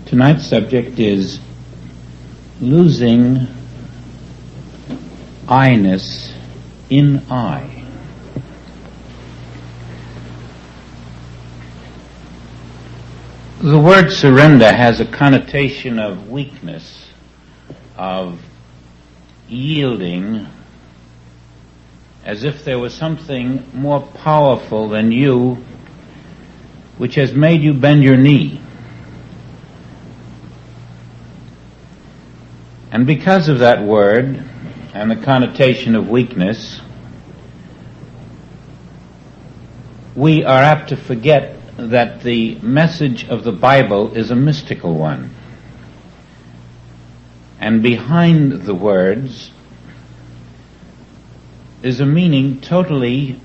Tonight's subject is losing I-ness in I. The word surrender has a connotation of weakness, of yielding, as if there was something more powerful than you which has made you bend your knee. And because of that word and the connotation of weakness, we are apt to forget that the message of the Bible is a mystical one. And behind the words is a meaning totally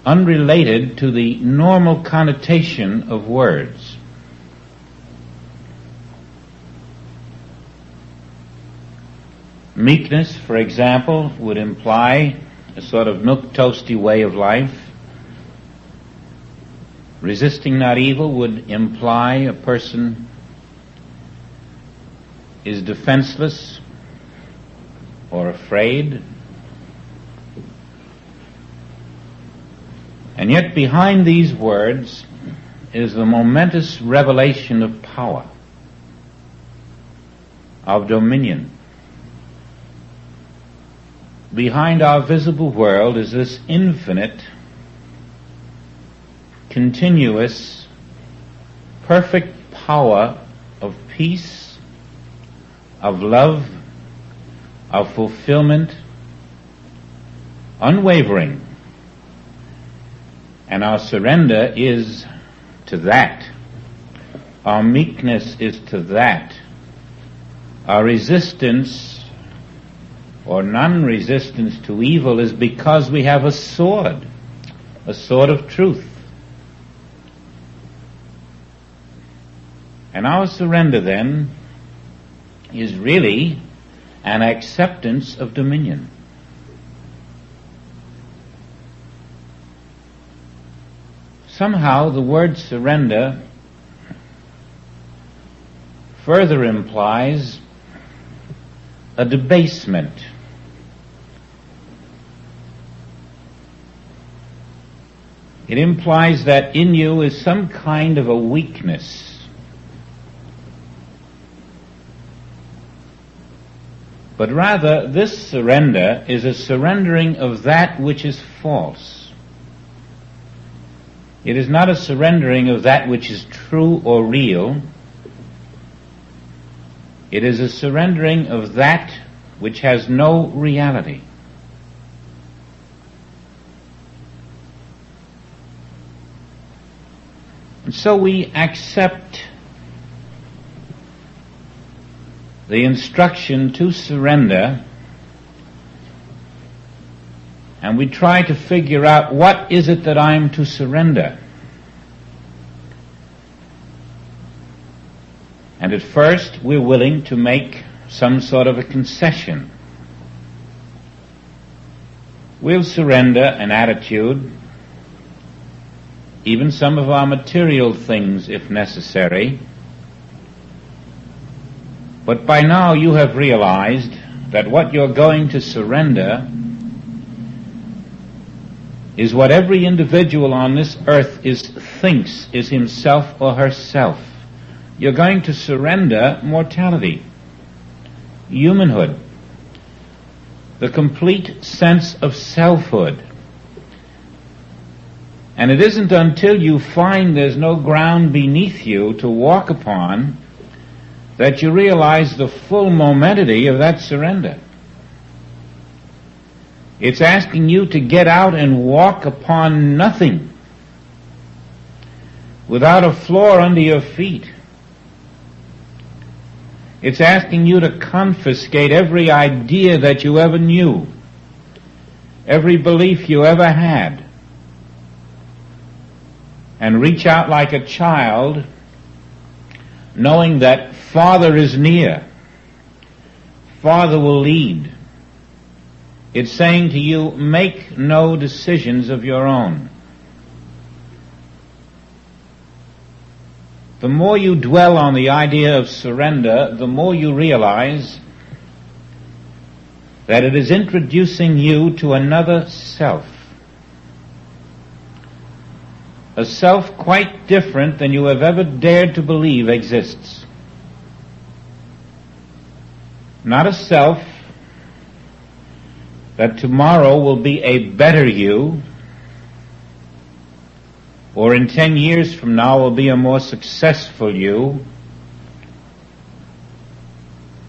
unrelated to the normal connotation of words. Meekness, for example, would imply a sort of milquetoasty way of life. Resisting not evil would imply a person is defenseless or afraid. And yet behind these words is the momentous revelation of power, of dominion. Behind our visible world is this infinite, continuous, perfect power of peace, of love, of fulfillment, unwavering. And our surrender is to that. Our meekness is to that. Our resistance or non-resistance to evil is because we have a sword of truth. And our surrender then is really an acceptance of dominion. Somehow the word surrender further implies a debasement. It implies that in you is some kind of a weakness. But rather, this surrender is a surrendering of that which is false. It is not a surrendering of that which is true or real. It is a surrendering of that which has no reality. And so we accept the instruction to surrender, and we try to figure out what is it that I'm to surrender. And at first we're willing to make some sort of a concession. We'll surrender an attitude, even some of our material things if necessary. But by now you have realized that what you're going to surrender is what every individual on this earth thinks is himself or herself. You're going to surrender mortality, humanhood, the complete sense of selfhood. And it isn't until you find there's no ground beneath you to walk upon that you realize the full momentity of that surrender. It's asking you to get out and walk upon nothing, without a floor under your feet. It's asking you to confiscate every idea that you ever knew, every belief you ever had, and reach out like a child, knowing that Father is near. Father will lead. It's saying to you, make no decisions of your own. the more you dwell on the idea of surrender, the more you realize that it is introducing you to another self. A self quite different than you have ever dared to believe exists. Not a self that tomorrow will be a better you, or in 10 years from now will be a more successful you,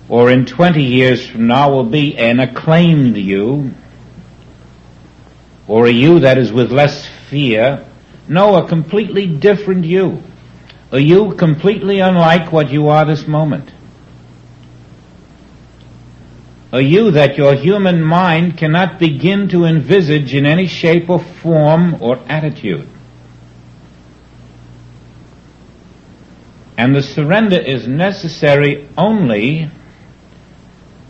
or in 20 years from now will be an acclaimed you, or a you that is with less fear. No, a completely different you. A you completely unlike what you are this moment. A you that your human mind cannot begin to envisage in any shape or form or attitude. And the surrender is necessary only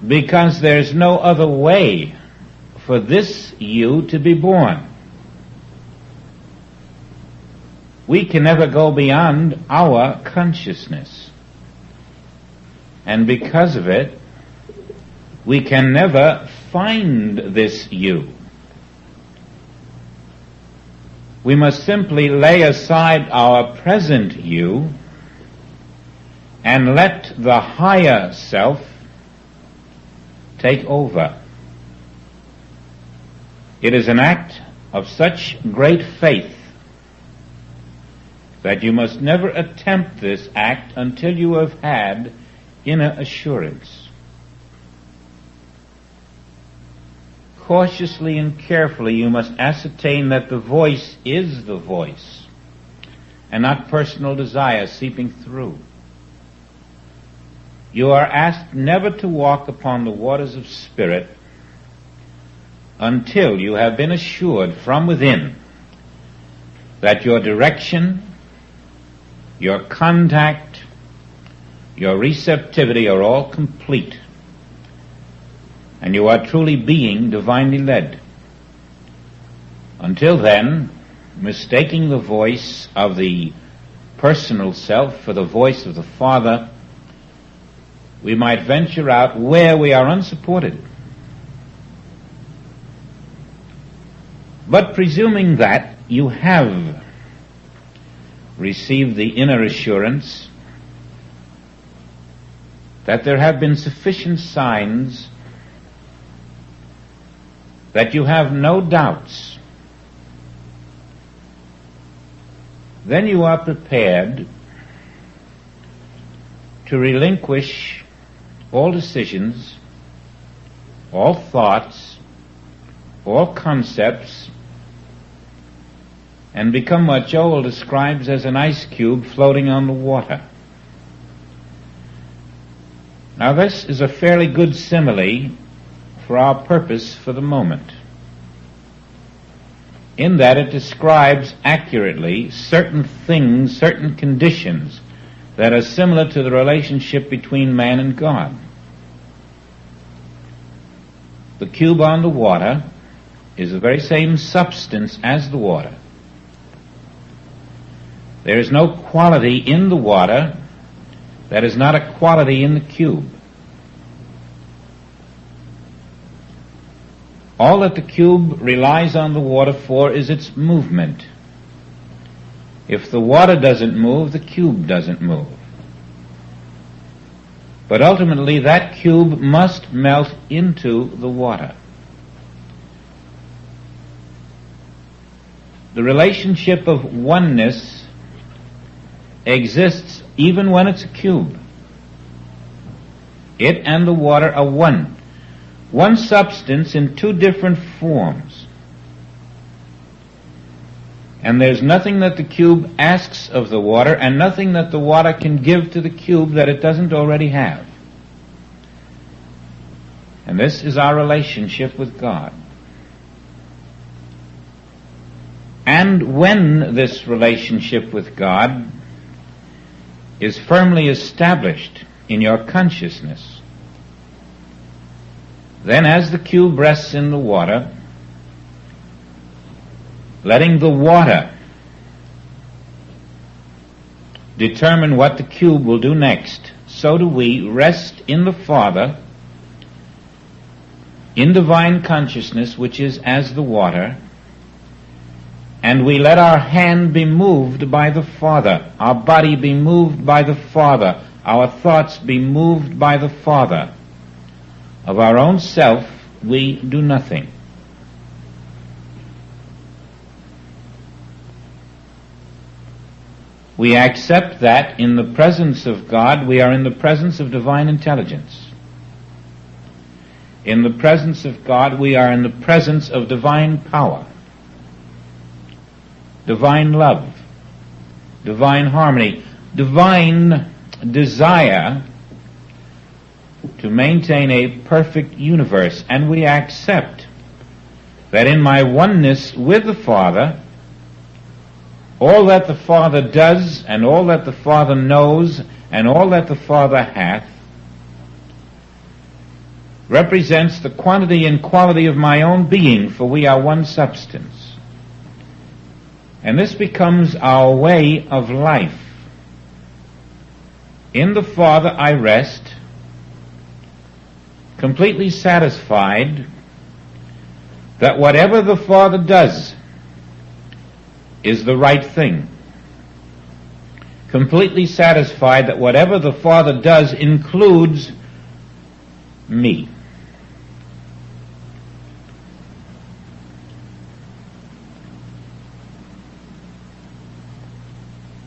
because there's no other way for this you to be born. We can never go beyond our consciousness. And because of it, we can never find this you. We must simply lay aside our present you and let the higher self take over. It is an act of such great faith that you must never attempt this act until you have had inner assurance. Cautiously and carefully you must ascertain that the voice is the voice and not personal desire seeping through. You are asked never to walk upon the waters of spirit until you have been assured from within that your direction, your contact, your receptivity are all complete, and you are truly being divinely led. Until then, mistaking the voice of the personal self for the voice of the Father, we might venture out where we are unsupported. But presuming that you have received the inner assurance, that there have been sufficient signs, that you have no doubts, then you are prepared to relinquish all decisions, all thoughts, all concepts, and become what Joel describes as an ice cube floating on the water. Now this is a fairly good simile for our purpose for the moment, in that it describes accurately certain things, certain conditions that are similar to the relationship between man and God. The cube on the water is the very same substance as the water. There is no quality in the water that is not a quality in the cube. All that the cube relies on the water for is its movement. If the water doesn't move, the cube doesn't move. But ultimately, that cube must melt into the water. The relationship of oneness exists even when it's a cube. It and the water are one. One substance in two different forms. And there's nothing that the cube asks of the water and nothing that the water can give to the cube that it doesn't already have. And this is our relationship with God. And when this relationship with God is firmly established in your consciousness, then as the cube rests in the water, letting the water determine what the cube will do next, so do we rest in the Father, in divine consciousness, which is as the water, and we let our hand be moved by the Father, our body be moved by the Father, our thoughts be moved by the Father. Of our own self, we do nothing. We accept that in the presence of God, we are in the presence of divine intelligence. In the presence of God, we are in the presence of divine power, divine love, divine harmony, divine desire to maintain a perfect universe. And we accept that in my oneness with the Father, all that the Father does, and all that the Father knows, and all that the Father hath, represents the quantity and quality of my own being, for we are one substance. And this becomes our way of life. In the Father I rest, completely satisfied that whatever the Father does is the right thing. Completely satisfied that whatever the Father does includes me.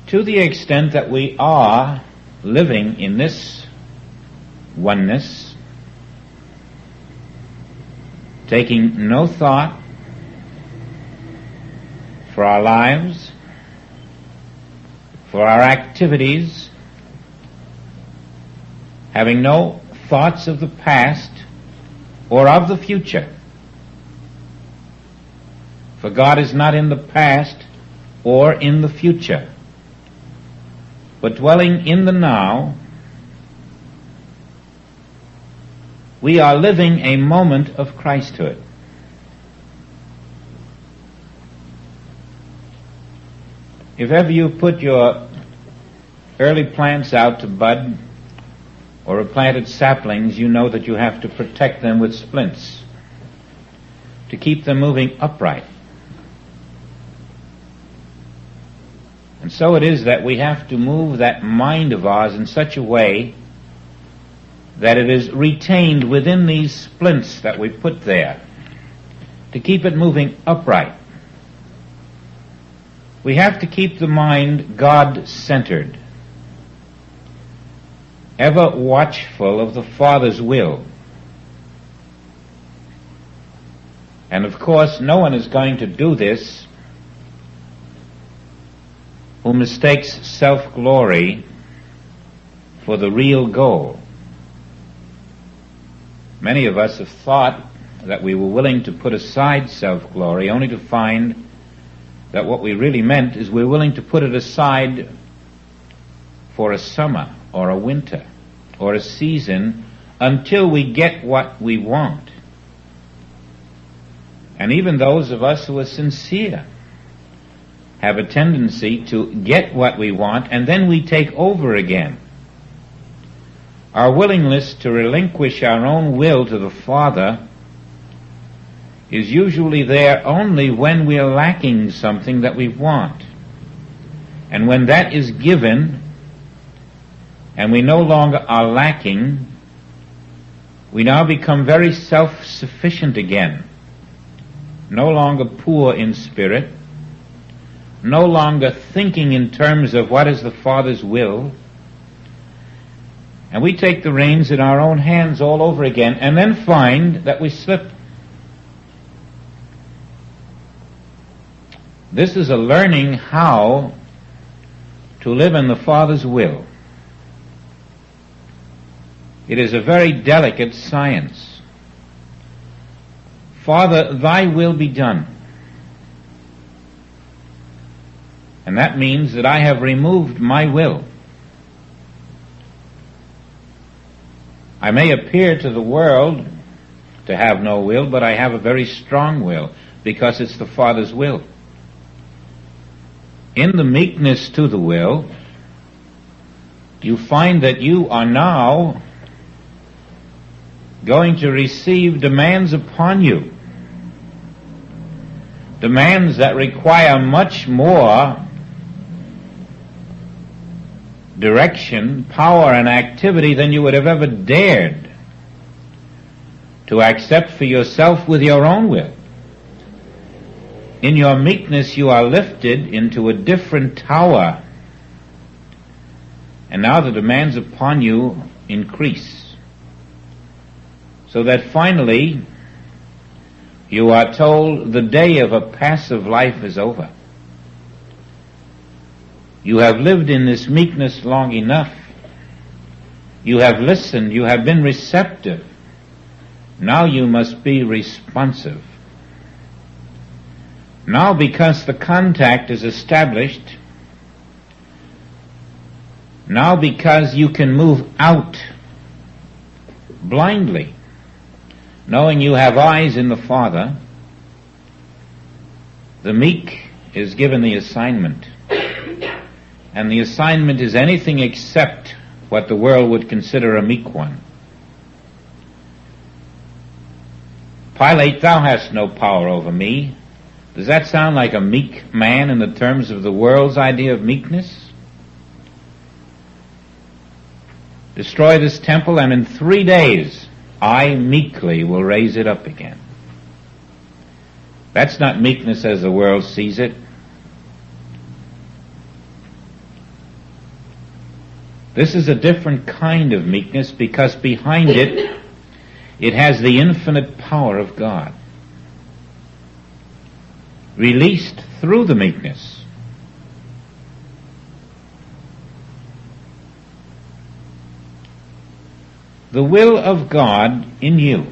To the extent that we are living in this oneness, taking no thought for our lives, for our activities, having no thoughts of the past or of the future. For God is not in the past or in the future, but dwelling in the now. We are living a moment of Christhood. If ever you put your early plants out to bud or have planted saplings, you know that you have to protect them with splints to keep them moving upright. And so it is that we have to move that mind of ours in such a way that it is retained within these splints that we put there to keep it moving upright. We have to keep the mind God-centered, ever watchful of the Father's will. And of course, no one is going to do this who mistakes self-glory for the real goal. Many of us have thought that we were willing to put aside self-glory only to find that what we really meant is we're willing to put it aside for a summer or a winter or a season until we get what we want. And even those of us who are sincere have a tendency to get what we want, and then we take over again. Our willingness to relinquish our own will to the Father is usually there only when we are lacking something that we want. And when that is given, and we no longer are lacking, we now become very self-sufficient again, no longer poor in spirit, no longer thinking in terms of what is the Father's will, and we take the reins in our own hands all over again, and then find that we slip. This is a learning how to live in the Father's will. It is a very delicate science. Father, thy will be done. And that means that I have removed my will. I may appear to the world to have no will, but I have a very strong will, because it's the Father's will. In the meekness to the will, you find that you are now going to receive demands upon you. Demands that require much more direction, power, and activity than you would have ever dared to accept for yourself with your own will. In your meekness you are lifted into a different tower, and now the demands upon you increase, so that finally you are told the day of a passive life is over. You have lived in this meekness long enough. You have listened. You have been receptive. Now you must be responsive. Now, because the contact is established, now because you can move out blindly, knowing you have eyes in the Father, the meek is given the assignment. And the assignment is anything except what the world would consider a meek one. Pilate, thou hast no power over me. Does that sound like a meek man in the terms of the world's idea of meekness? Destroy this temple, and in 3 days I meekly will raise it up again. That's not meekness as the world sees it. This is a different kind of meekness, because behind it, it has the infinite power of God, released through the meekness. The will of God in you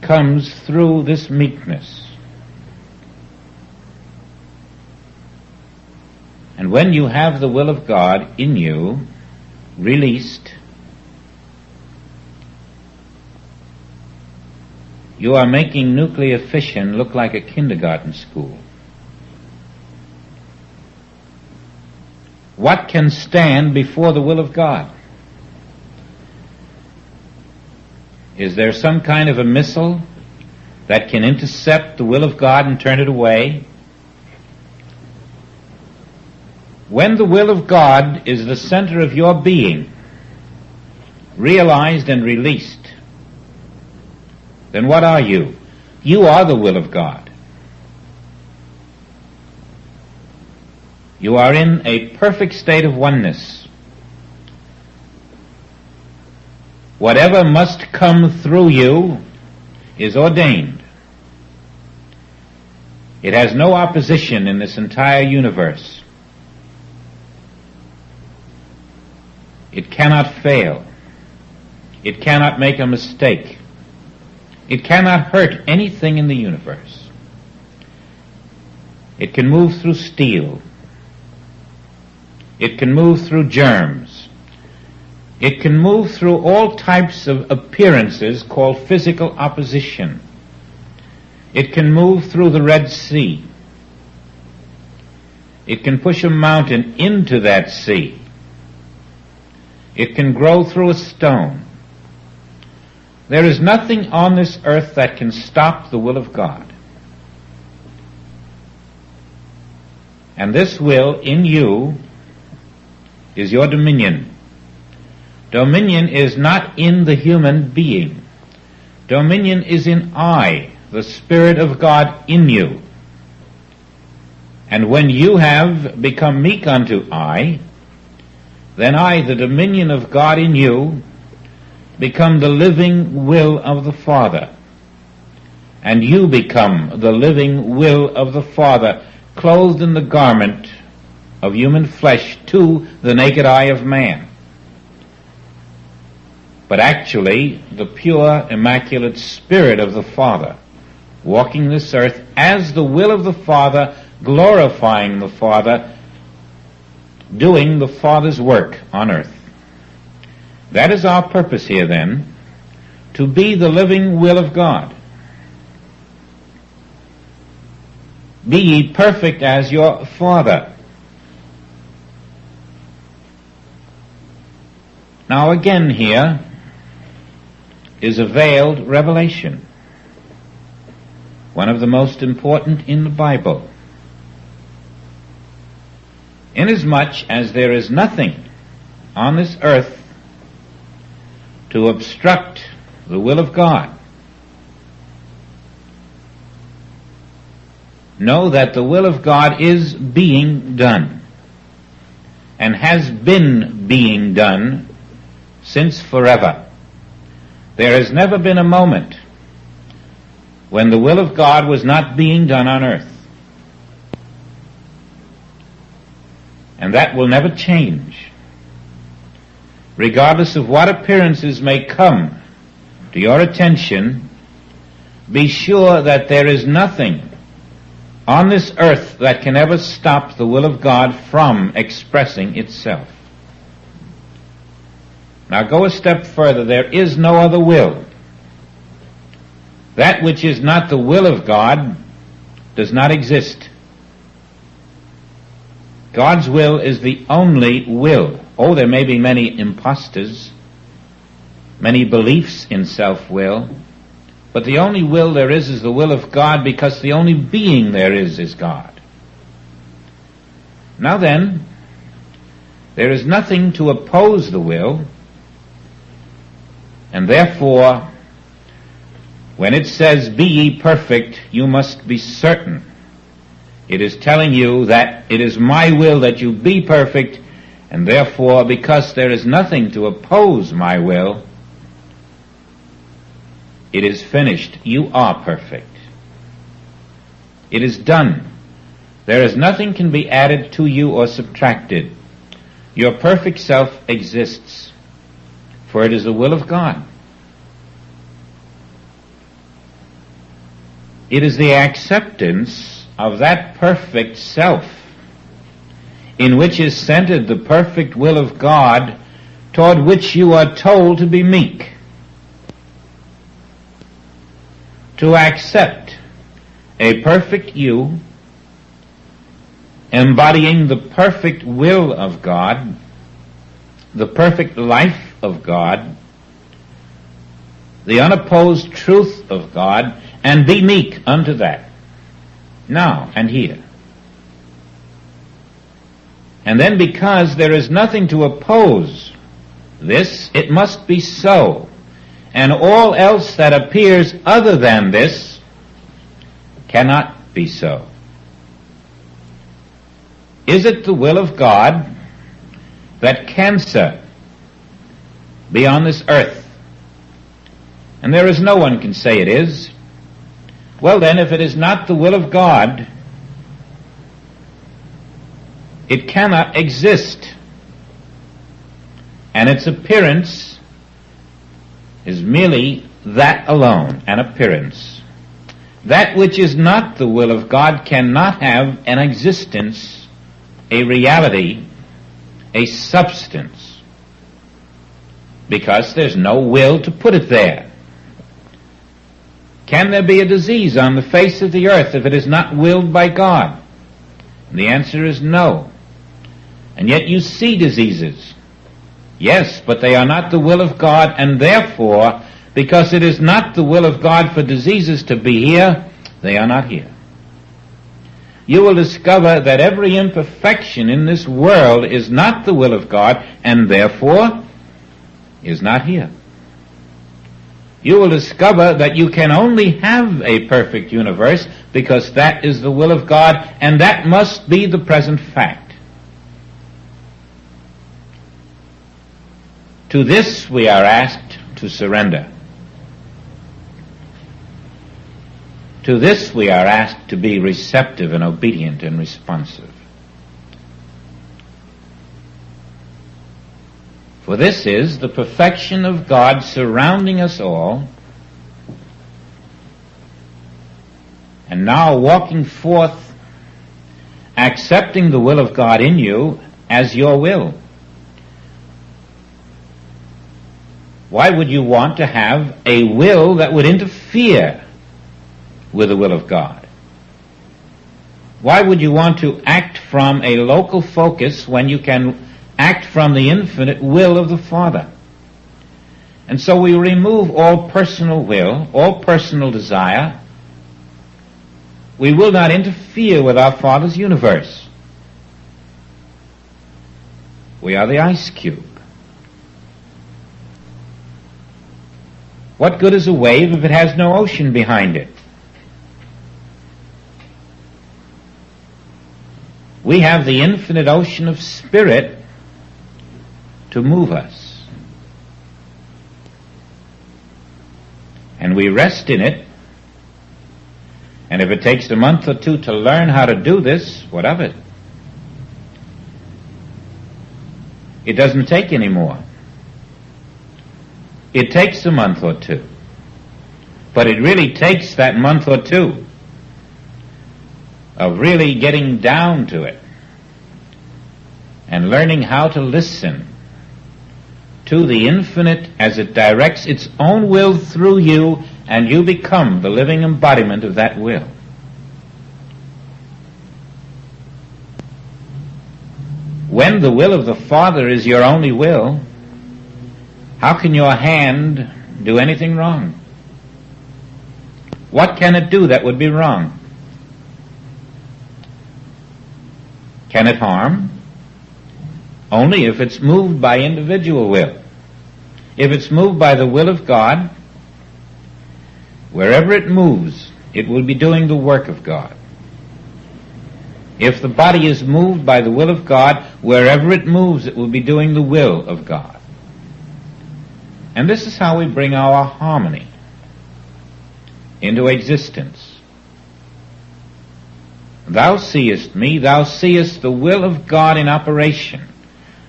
comes through this meekness. And when you have the will of God in you released, you are making nuclear fission look like a kindergarten school. What can stand before the will of God? Is there some kind of a missile that can intercept the will of God and turn it away? When the will of God is the center of your being, realized and released, then what are you? You are the will of God. You are in a perfect state of oneness. Whatever must come through you is ordained. It has no opposition in this entire universe. It cannot fail. It cannot make a mistake. It cannot hurt anything in the universe. It can move through steel. It can move through germs. It can move through all types of appearances called physical opposition. It can move through the Red Sea. It can push a mountain into that sea. It can grow through a stone. There is nothing on this earth that can stop the will of God. And this will in you is your dominion. Dominion is not in the human being. Dominion is in I, the Spirit of God in you. And when you have become meek unto I, then I, the dominion of God in you, become the living will of the Father. And you become the living will of the Father, clothed in the garment of human flesh to the naked eye of man. But actually, the pure, immaculate Spirit of the Father, walking this earth as the will of the Father, glorifying the Father, doing the Father's work on earth. That is our purpose here then, to be the living will of God. Be ye perfect as your Father. Now again here is a veiled revelation, one of the most important in the Bible. Inasmuch as there is nothing on this earth to obstruct the will of God, know that the will of God is being done and has been being done since forever. There has never been a moment when the will of God was not being done on earth. And that will never change. Regardless of what appearances may come to your attention, be sure that there is nothing on this earth that can ever stop the will of God from expressing itself. Now go a step further. There is no other will. That which is not the will of God does not exist. God's will is the only will. Oh, there may be many impostors, many beliefs in self-will, but the only will there is the will of God, because the only being there is God. Now then, there is nothing to oppose the will, and therefore, when it says, "Be ye perfect," you must be certain it is telling you that it is my will that you be perfect, and therefore, because there is nothing to oppose my will, it is finished. You are perfect. It is done. There is nothing can be added to you or subtracted. Your perfect self exists, for it is the will of God. It is the acceptance of that perfect self in which is centered the perfect will of God, toward which you are told to be meek. To accept a perfect you, embodying the perfect will of God, the perfect life of God, the unopposed truth of God, and be meek unto that, now and here. And then, because there is nothing to oppose this, it must be so. And all else that appears other than this cannot be so. Is it the will of God that cancer be on this earth? And there is no one can say it is. Well then, if it is not the will of God, it cannot exist. And its appearance is merely that alone, an appearance. That which is not the will of God cannot have an existence, a reality, a substance, because there's no will to put it there. Can there be a disease on the face of the earth if it is not willed by God? And the answer is no. And yet you see diseases. Yes, but they are not the will of God, and therefore, because it is not the will of God for diseases to be here, they are not here. You will discover that every imperfection in this world is not the will of God, and therefore is not here. You will discover that you can only have a perfect universe because that is the will of God, and that must be the present fact. To this we are asked to surrender. To this we are asked to be receptive and obedient and responsive. For this is the perfection of God surrounding us all, and now walking forth, accepting the will of God in you as your will. Why would you want to have a will that would interfere with the will of God? Why would you want to act from a local focus when you can act from the infinite will of the Father? And so we remove all personal will, all personal desire. We will not interfere with our Father's universe. We are the ice cube. What good is a wave if it has no ocean behind it? We have the infinite ocean of spirit to move us. And we rest in it. And if it takes a month or two to learn how to do this, what of it? It doesn't take any more. It takes a month or two. But it really takes that month or two of really getting down to it and learning how to listen to the infinite as it directs its own will through you, and you become the living embodiment of that will. When the will of the Father is your only will, how can your hand do anything wrong? What can it do that would be wrong? Can it harm? Only if it's moved by individual will. If it's moved by the will of God, wherever it moves, it will be doing the work of God. If the body is moved by the will of God, wherever it moves, it will be doing the will of God. And this is how we bring our harmony into existence. Thou seest me, thou seest the will of God in operation.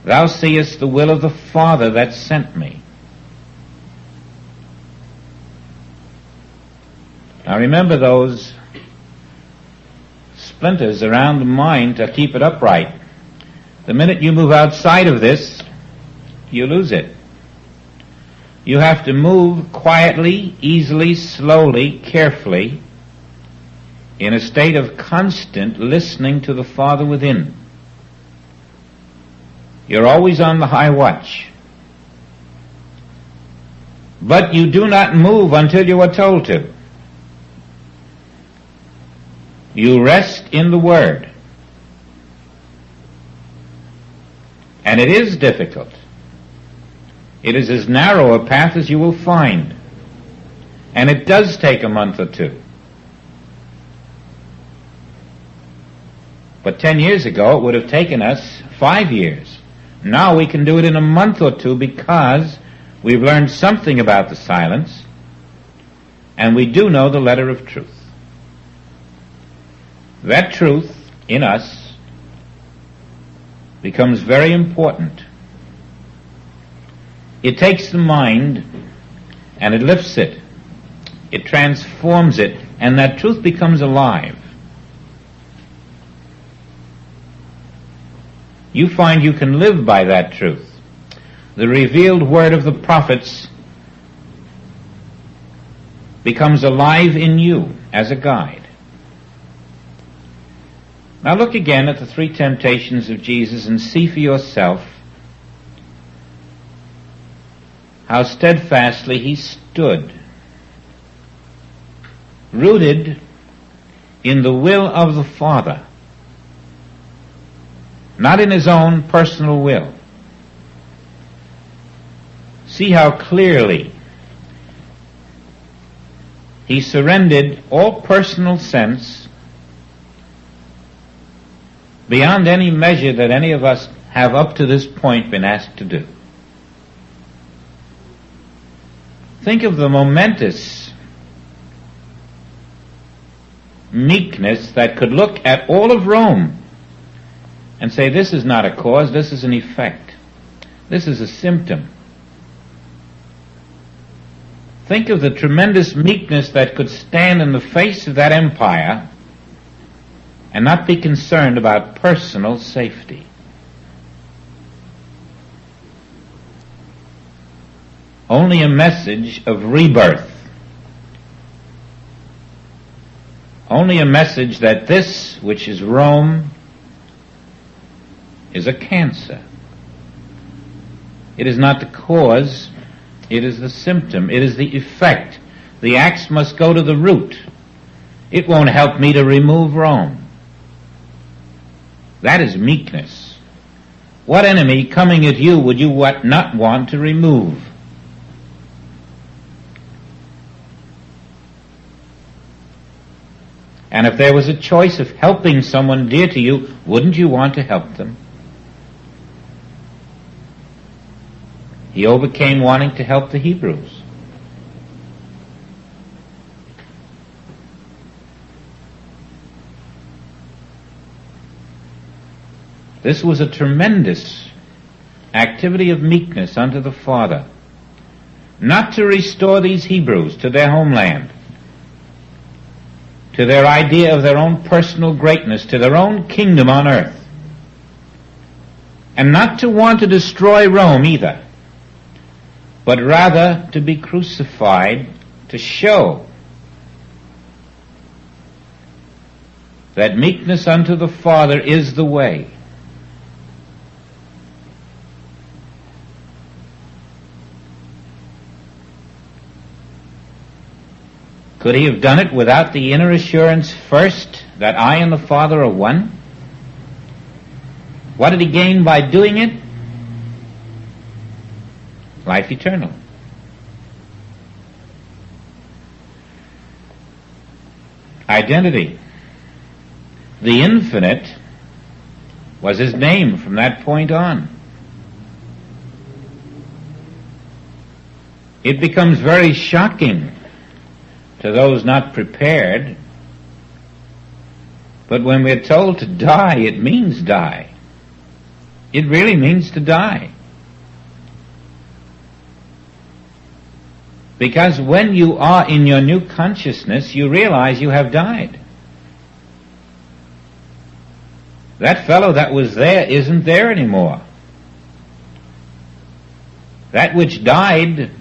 Thou seest the will of the Father that sent me. Now remember those splinters around the mind to keep it upright. The minute you move outside of this, you lose it. You have to move quietly, easily, slowly, carefully, in a state of constant listening to the Father within. You're always on the high watch. But you do not move until you are told to. You rest in the Word. And it is difficult. It is as narrow a path as you will find. And it does take a month or two. But 10 years ago, it would have taken us 5 years. Now we can do it in a month or two because we've learned something about the silence, and we do know the letter of truth. That truth in us becomes very important. It takes the mind and it lifts it. It transforms it, and that truth becomes alive. You find you can live by that truth. The revealed word of the prophets becomes alive in you as a guide. Now look again at the three temptations of Jesus and see for yourself how steadfastly he stood, rooted in the will of the Father, not in his own personal will. See how clearly he surrendered all personal sense beyond any measure that any of us have up to this point been asked to do. Think of the momentous meekness that could look at all of Rome and say, this is not a cause, this is an effect. This is a symptom. Think of the tremendous meekness that could stand in the face of that empire and not be concerned about personal safety. Only a message of rebirth. Only a message that this, which is Rome, is a cancer. It is not the cause, It is the symptom. It is the effect. The axe must go to the root. It won't help me to remove Rome. That is meekness. What enemy coming at you would you not want to remove? And if there was a choice of helping someone dear to you, wouldn't you want to help them? He overcame wanting to help the Hebrews. This was a tremendous activity of meekness unto the Father, not to restore these Hebrews to their homeland, to their idea of their own personal greatness, to their own kingdom on earth, and not to want to destroy Rome either, but rather to be crucified to show that meekness unto the Father is the way. Could he have done it without the inner assurance first that I and the Father are one? What did he gain by doing it? Life eternal. Identity. The infinite was his name from that point on. It becomes very shocking to those not prepared, but when we're told to die, it means die. It really means to die. Because when you are in your new consciousness, you realize you have died. That fellow that was there isn't there anymore. That which died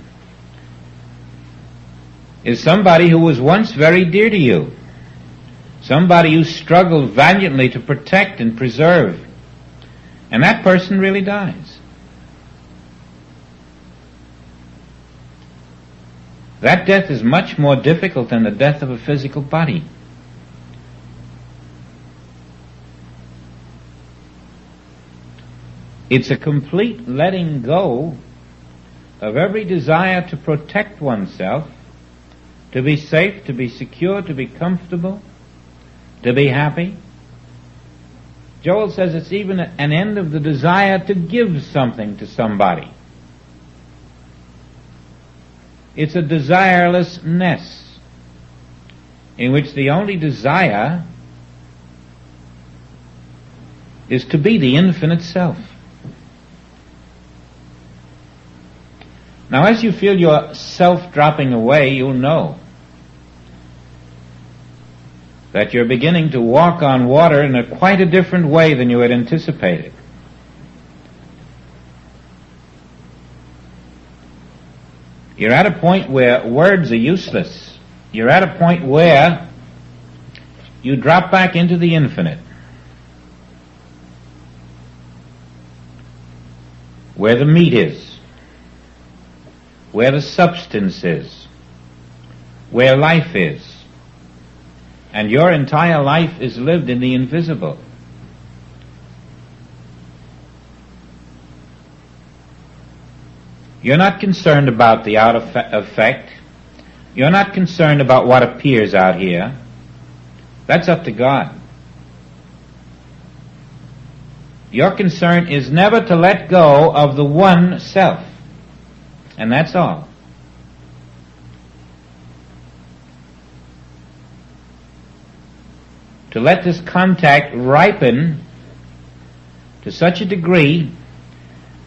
is somebody who was once very dear to you, somebody you struggled valiantly to protect and preserve, and that person really dies. That death is much more difficult than the death of a physical body. It's a complete letting go of every desire to protect oneself, to be safe, to be secure, to be comfortable, to be happy. Joel says it's even an end of the desire to give something to somebody. It's a desirelessness in which the only desire is to be the infinite self. Now, as you feel your self dropping away, you'll know that you're beginning to walk on water in quite a different way than you had anticipated. You're at a point where words are useless. You're at a point where you drop back into the infinite, where the meat is, where the substance is, where life is. And your entire life is lived in the invisible. You're not concerned about the outer effect. You're not concerned about what appears out here. That's up to God. Your concern is never to let go of the one self. And that's all. To let this contact ripen to such a degree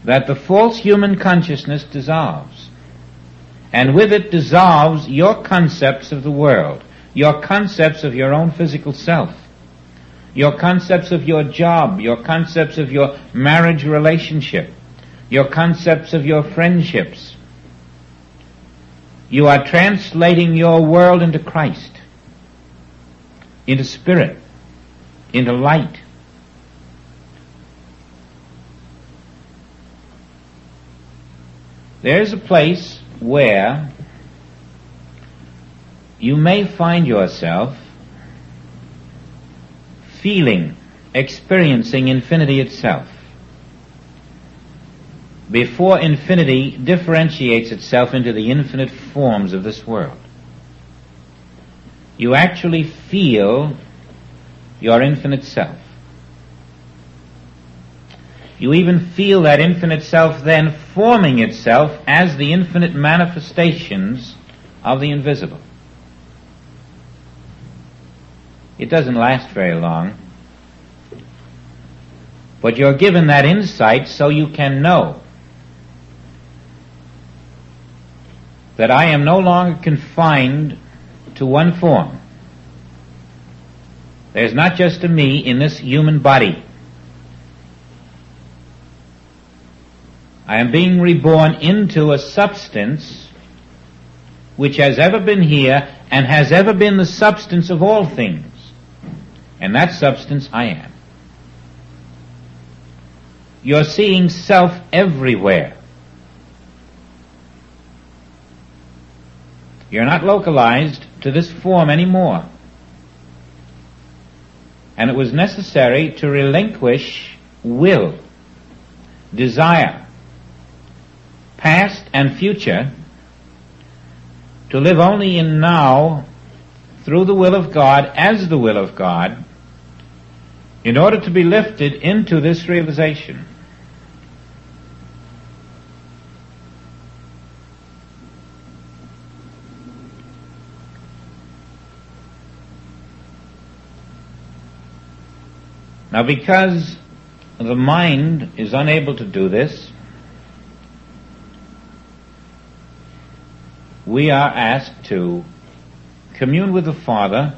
that the false human consciousness dissolves. And with it dissolves your concepts of the world, your concepts of your own physical self, your concepts of your job, your concepts of your marriage relationship, your concepts of your friendships. You are translating your world into Christ, into spirit, into light. There's a place where you may find yourself feeling, experiencing infinity itself, before infinity differentiates itself into the infinite forms of this world. You actually feel your infinite self. You even feel that infinite self then forming itself as the infinite manifestations of the invisible. It doesn't last very long, but you're given that insight so you can know that I am no longer confined to one form. There's not just a me in this human body. I am being reborn into a substance which has ever been here and has ever been the substance of all things. And that substance I am. You're seeing self everywhere. You're not localized to this form anymore. And it was necessary to relinquish will, desire, past and future, to live only in now through the will of God as the will of God, in order to be lifted into this realization. Now, because the mind is unable to do this, we are asked to commune with the Father,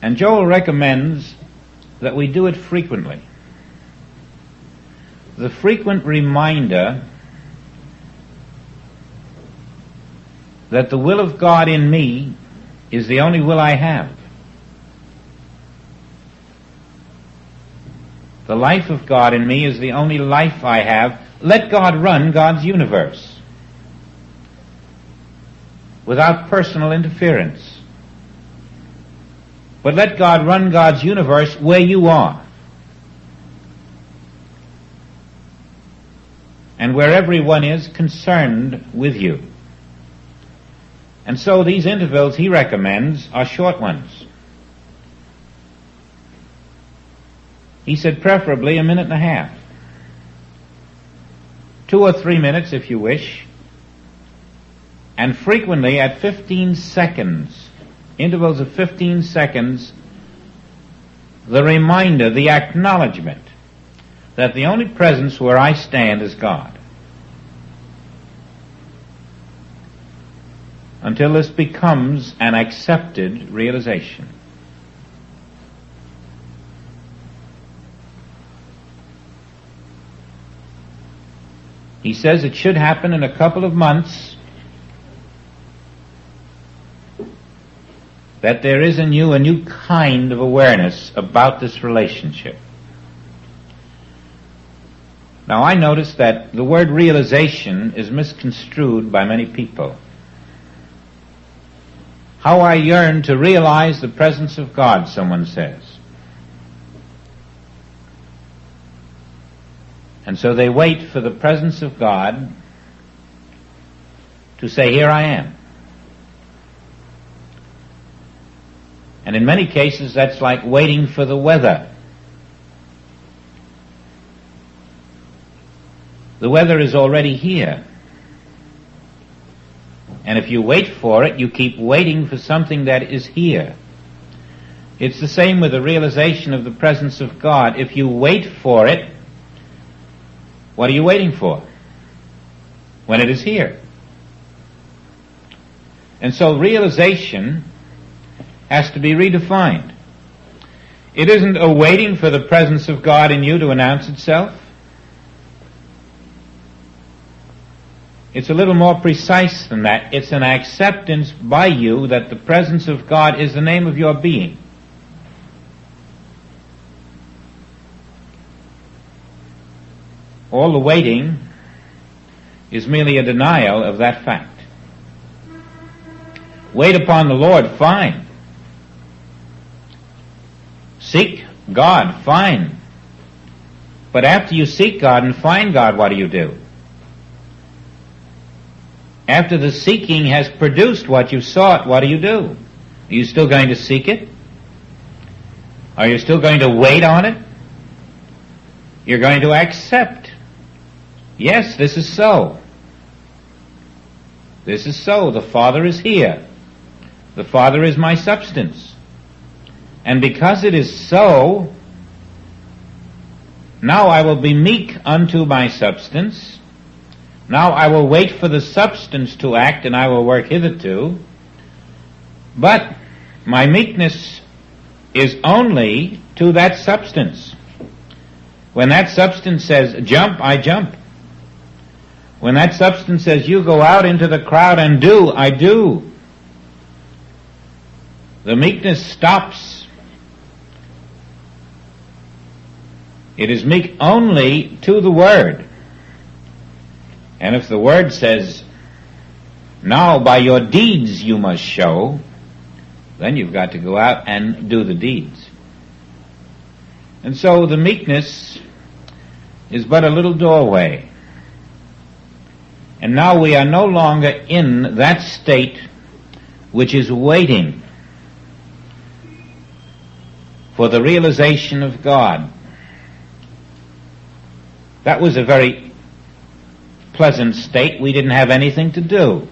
and Joel recommends that we do it frequently. The frequent reminder that the will of God in me is the only will I have. The life of God in me is the only life I have. Let God run God's universe without personal interference. But let God run God's universe where you are, and where everyone is concerned with you. And so these intervals he recommends are short ones. He said preferably a minute and a half. 2 or 3 minutes if you wish. And frequently at 15 seconds, intervals of 15 seconds, the reminder, the acknowledgement that the only presence where I stand is God. Until this becomes an accepted realization. He says it should happen in a couple of months, that there is in you a new kind of awareness about this relationship. Now, I notice that the word realization is misconstrued by many people. How I yearn to realize the presence of God, someone says. And so they wait for the presence of God to say, here I am. And in many cases, that's like waiting for the weather. The weather is already here. And if you wait for it, you keep waiting for something that is here. It's the same with the realization of the presence of God. If you wait for it, what are you waiting for? When it is here. And so realization has to be redefined. It isn't a waiting for the presence of God in you to announce itself. It's a little more precise than that. It's an acceptance by you that the presence of God is the name of your being. All the waiting is merely a denial of that fact. Wait upon the Lord, fine. Seek God, fine. But after you seek God and find God, what do? After the seeking has produced what you sought, what do? Are you still going to seek it? Are you still going to wait on it? You're going to accept. Yes, this is so. This is so. The Father is here. The Father is my substance. And because it is so, now I will be meek unto my substance. Now I will wait for the substance to act, and I will work hitherto. But my meekness is only to that substance. When that substance says, jump, I jump. When that substance says, you go out into the crowd and do, I do. The meekness stops. It is meek only to the Word. And if the Word says, now by your deeds you must show, then you've got to go out and do the deeds. And so the meekness is but a little doorway. And now we are no longer in that state which is waiting for the realization of God. That was a very pleasant state. We didn't have anything to do.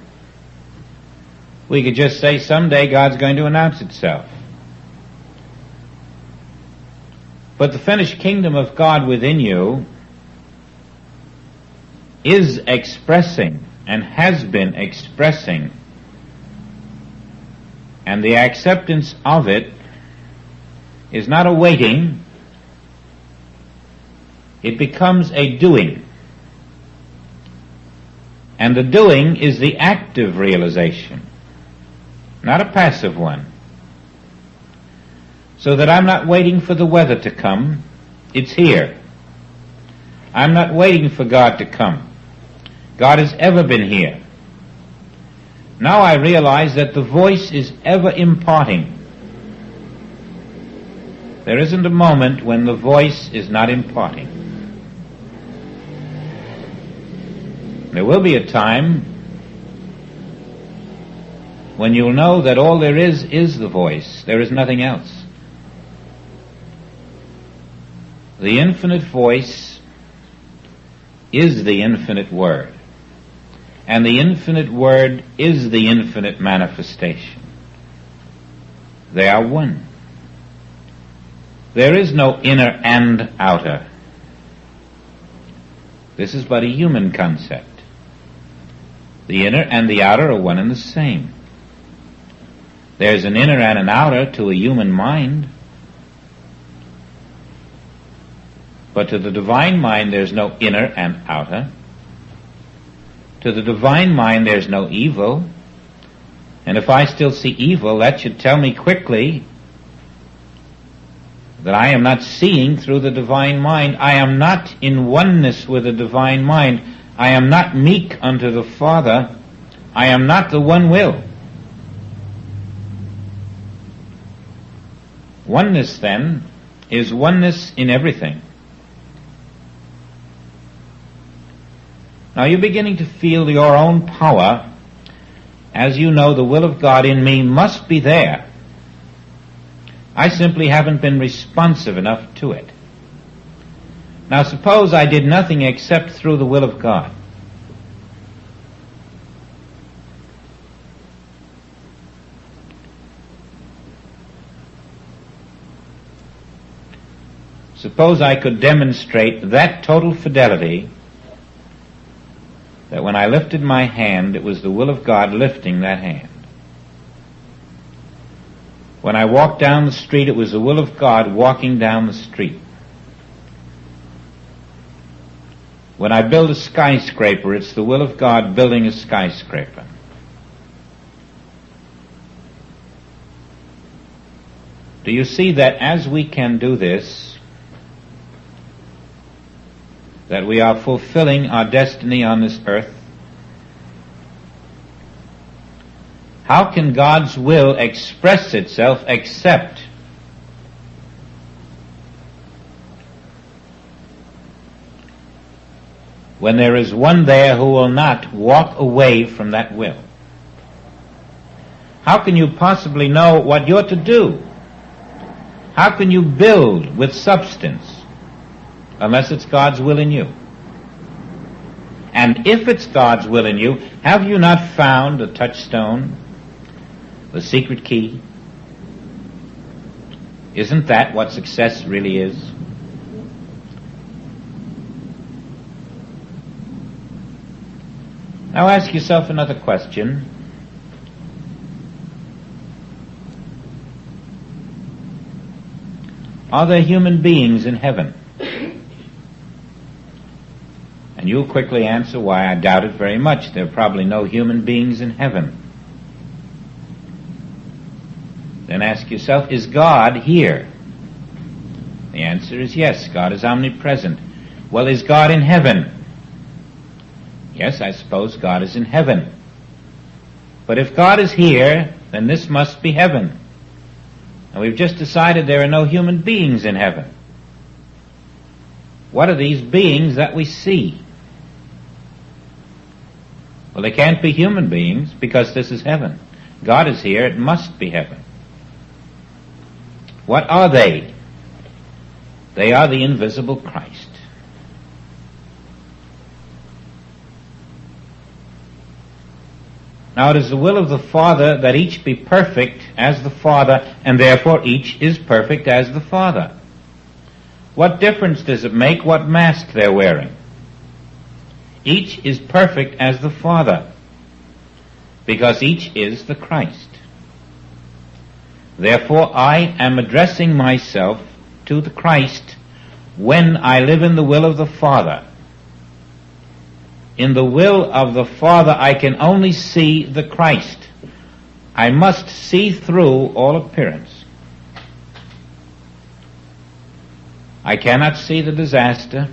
We could just say, someday God's going to announce itself. But the finished kingdom of God within you is expressing and has been expressing, and the acceptance of it is not a waiting, it becomes a doing. And the doing is the active realization, not a passive one. So that I'm not waiting for the weather to come, it's here. I'm not waiting for God to come. God has ever been here. Now I realize that the voice is ever imparting. There isn't a moment when the voice is not imparting. There will be a time when you'll know that all there is the voice. There is nothing else. The infinite voice is the infinite word. And the infinite word is the infinite manifestation. They are one. There is no inner and outer. This is but a human concept. The inner and the outer are one and the same. There's an inner and an outer to a human mind. But to the divine mind there's no inner and outer. To the divine mind there's no evil. And if I still see evil, that should tell me quickly that I am not seeing through the divine mind. I am not in oneness with the divine mind. I am not meek unto the Father. I am not the one will. Oneness, then, is oneness in everything. Now you're beginning to feel your own power. As you know, the will of God in me must be there. I simply haven't been responsive enough to it. Now suppose I did nothing except through the will of God. Suppose I could demonstrate that total fidelity that when I lifted my hand, it was the will of God lifting that hand. When I walked down the street, it was the will of God walking down the street. When I build a skyscraper, it's the will of God building a skyscraper. Do you see that as we can do this, that we are fulfilling our destiny on this earth? How can God's will express itself except when there is one there who will not walk away from that will? How can you possibly know what you're to do? How can you build with substance unless it's God's will in you? And if it's God's will in you, have you not found the touchstone, the secret key? Isn't that what success really is? Now ask yourself another question. Are there human beings in heaven? And you'll quickly answer, why, I doubt it very much. There are probably no human beings in heaven. Then ask yourself, is God here? The answer is yes, God is omnipresent. Well, is God in heaven? Yes, I suppose God is in heaven. But if God is here, then this must be heaven. And we've just decided there are no human beings in heaven. What are these beings that we see? Well, they can't be human beings because this is heaven. God is here, it must be heaven. What are they? They are the invisible Christ. Now it is the will of the Father that each be perfect as the Father, and therefore each is perfect as the Father. What difference does it make what mask they're wearing? Each is perfect as the Father, because each is the Christ. Therefore I am addressing myself to the Christ when I live in the will of the Father. In the will of the Father I can only see the Christ. I must see through all appearance. I cannot see the disaster.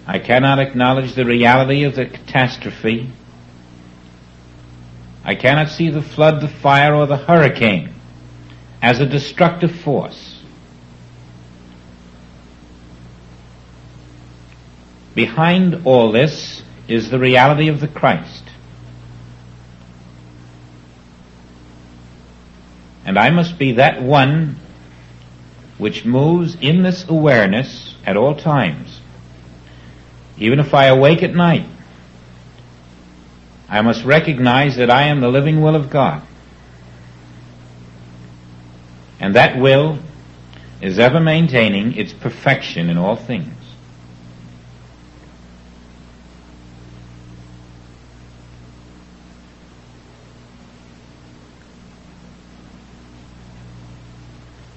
I cannot acknowledge the reality of the catastrophe. I cannot see the flood, the fire, or the hurricane as a destructive force. Behind all this is the reality of the Christ. And I must be that one which moves in this awareness at all times. Even if I awake at night, I must recognize that I am the living will of God. And that will is ever maintaining its perfection in all things.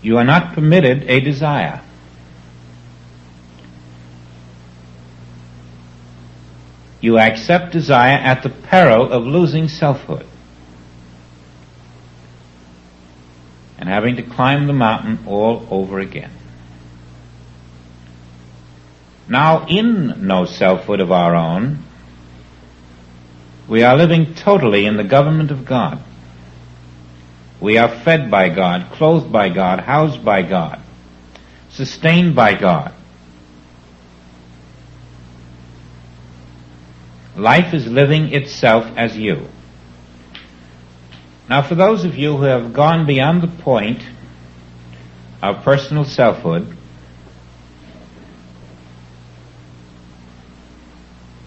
You are not permitted a desire. You accept desire at the peril of losing selfhood and having to climb the mountain all over again. Now, in no selfhood of our own, we are living totally in the government of God. We are fed by God, clothed by God, housed by God, sustained by God. Life is living itself as you. Now, for those of you who have gone beyond the point of personal selfhood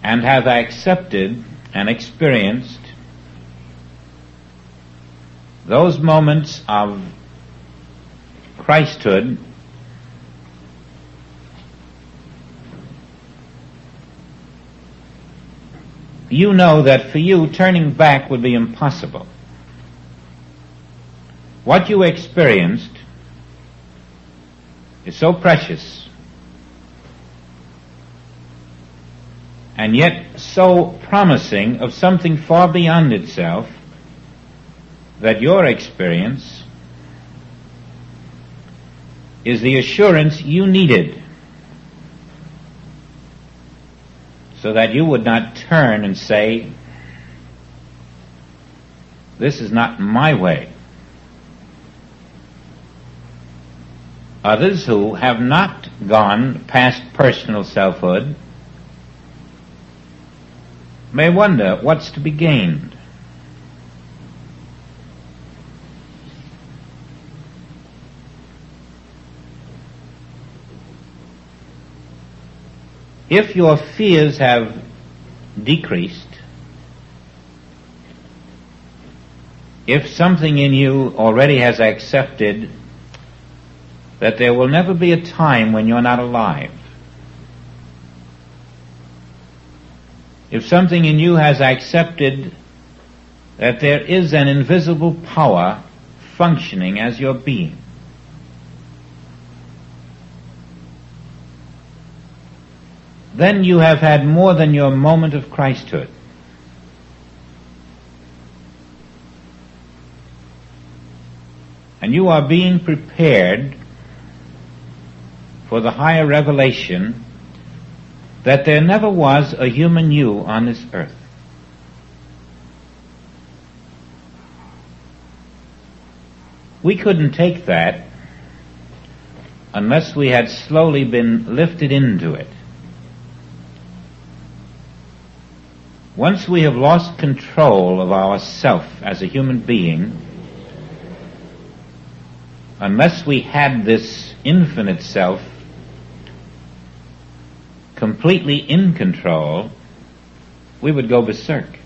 and have accepted and experienced those moments of Christhood, you know that for you turning back would be impossible. What you experienced is so precious and yet so promising of something far beyond itself that your experience is the assurance you needed so that you would not turn and say, This is not my way. Others who have not gone past personal selfhood may wonder what's to be gained. If your fears have decreased, if something in you already has accepted that there will never be a time when you're not alive, if something in you has accepted that there is an invisible power functioning as your being, then you have had more than your moment of Christhood. And you are being prepared for the higher revelation that there never was a human you on this earth. We couldn't take that unless we had slowly been lifted into it. Once we have lost control of ourself as a human being, unless we had this infinite self completely in control, we would go berserk.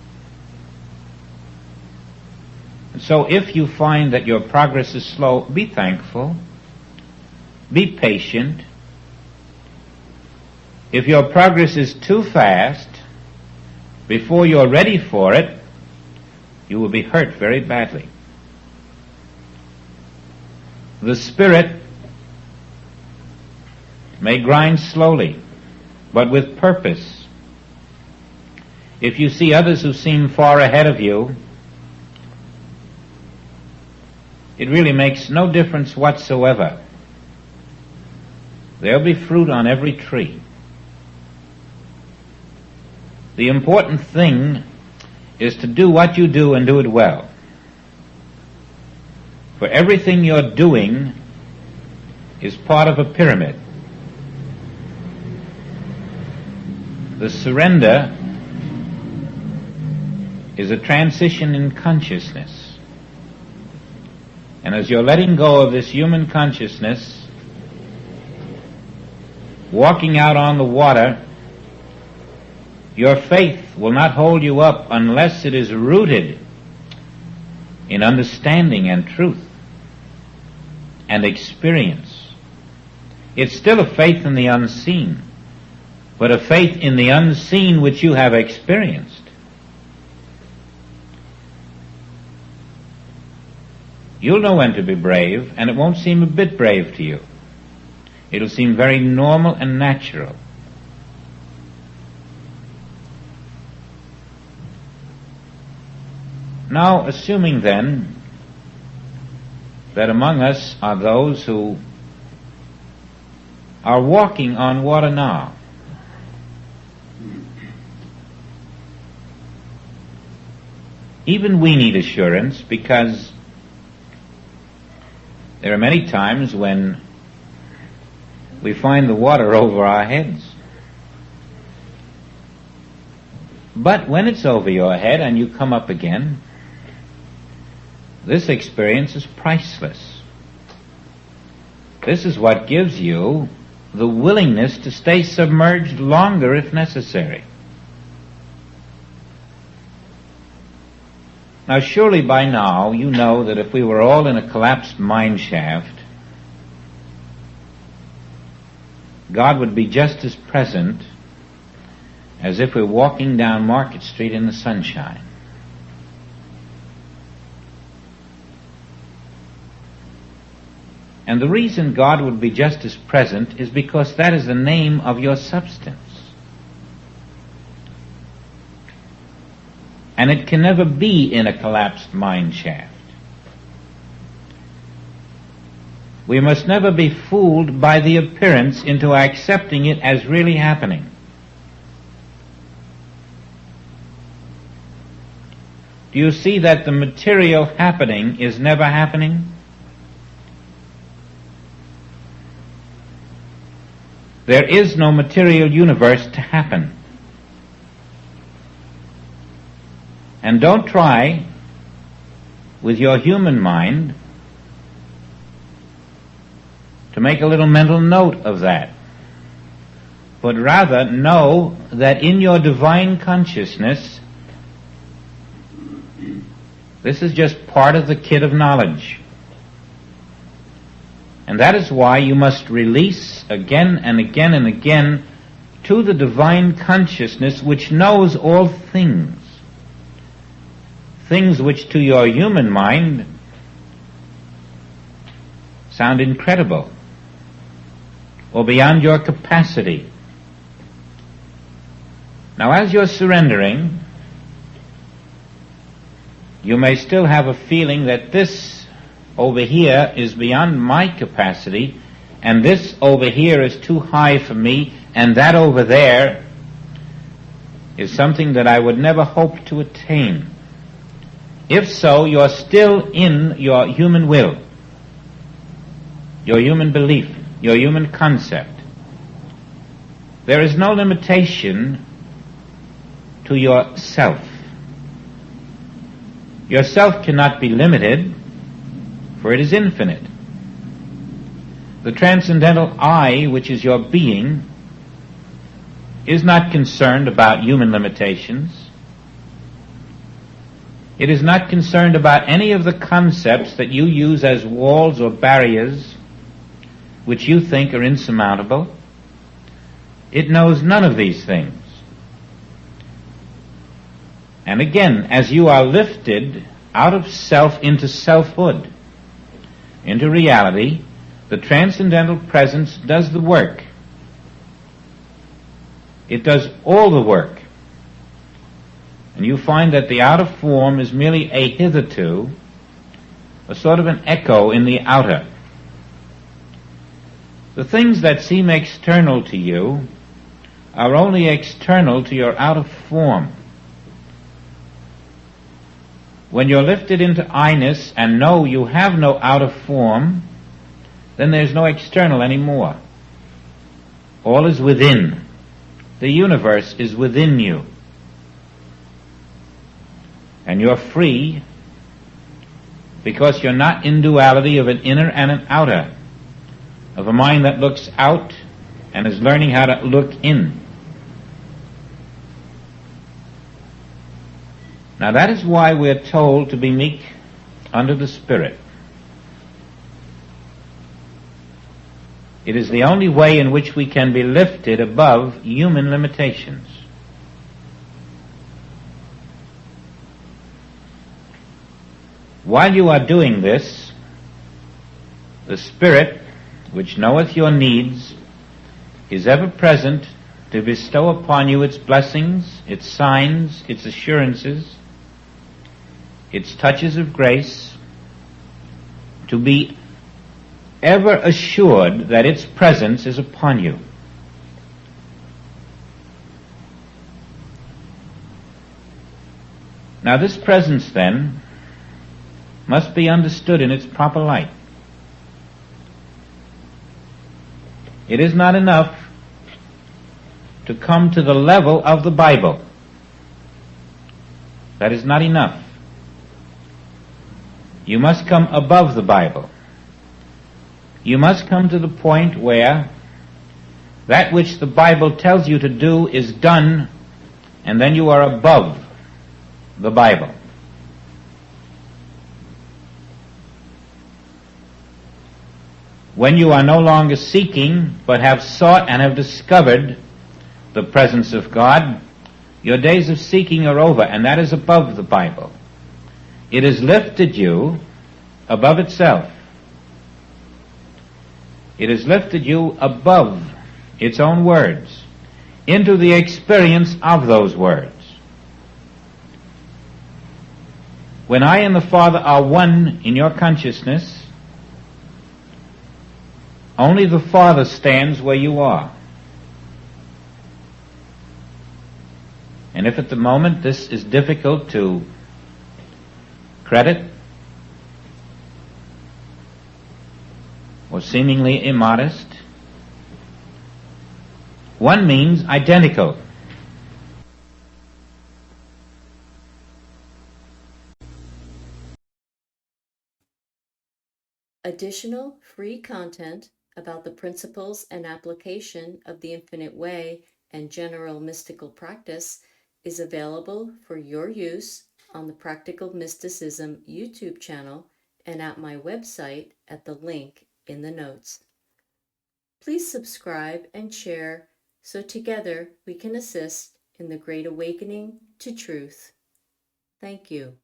And so if you find that your progress is slow, be thankful, be patient. If your progress is too fast, before you're ready for it, you will be hurt very badly. The spirit may grind slowly, but with purpose. If you see others who seem far ahead of you, it really makes no difference whatsoever. There'll be fruit on every tree. The important thing is to do what you do and do it well. For everything you're doing is part of a pyramid. The surrender is a transition in consciousness. And as you're letting go of this human consciousness, walking out on the water, your faith will not hold you up unless it is rooted in understanding and truth and experience. It's still a faith in the unseen, but a faith in the unseen which you have experienced. You'll know when to be brave, and it won't seem a bit brave to you. It'll seem very normal and natural. Now, assuming then that among us are those who are walking on water now, even we need assurance, because there are many times when we find the water over our heads. But when it's over your head and you come up again, this experience is priceless. This is what gives you the willingness to stay submerged longer if necessary. Now, surely by now you know that if we were all in a collapsed mine shaft, God would be just as present as if we're walking down Market Street in the sunshine. And the reason God would be just as present is because that is the name of your substance. And it can never be in a collapsed mine shaft. We must never be fooled by the appearance into accepting it as really happening. Do you see that the material happening is never happening? There is no material universe to happen. And don't try, with your human mind, to make a little mental note of that. But rather know that in your divine consciousness, this is just part of the kit of knowledge. And that is why you must release again and again and again to the divine consciousness which knows all things. Things which to your human mind sound incredible or beyond your capacity. Now, as you're surrendering, you may still have a feeling that this over here is beyond my capacity, and this over here is too high for me, and that over there is something that I would never hope to attain. If so, you're still in your human will, your human belief, your human concept. There is no limitation to yourself. Yourself cannot be limited, for it is infinite. The transcendental I, which is your being, is not concerned about human limitations. It is not concerned about any of the concepts that you use as walls or barriers which you think are insurmountable. It knows none of these things. And again, as you are lifted out of self into selfhood, into reality, the transcendental presence does the work. It does all the work. And you find that the outer form is merely a hitherto, a sort of an echo in the outer. The things that seem external to you are only external to your outer form. When you're lifted into I-ness and know you have no outer form, then there's no external anymore. All is within. The universe is within you. And you're free because you're not in duality of an inner and an outer, of a mind that looks out and is learning how to look in. Now that is why we're told to be meek under the Spirit. It is the only way in which we can be lifted above human limitations. While you are doing this, the Spirit, which knoweth your needs, is ever present to bestow upon you its blessings, its signs, its assurances, its touches of grace, to be ever assured that its presence is upon you. Now this presence, then, must be understood in its proper light. It is not enough to come to the level of the Bible. That is not enough. You must come above the Bible. You must come to the point where that which the Bible tells you to do is done, and then you are above the Bible. When you are no longer seeking, but have sought and have discovered the presence of God, your days of seeking are over, and that is above the Bible. It has lifted you above itself. It has lifted you above its own words into the experience of those words. When I and the Father are one in your consciousness, only the Father stands where you are. And if at the moment this is difficult to credit or seemingly immodest. One means identical. Additional free content about the principles and application of the Infinite Way and general mystical practice is available for your use on the Practical Mysticism YouTube channel and at my website at the link in the notes. Please subscribe and share so together we can assist in the great awakening to truth. Thank you.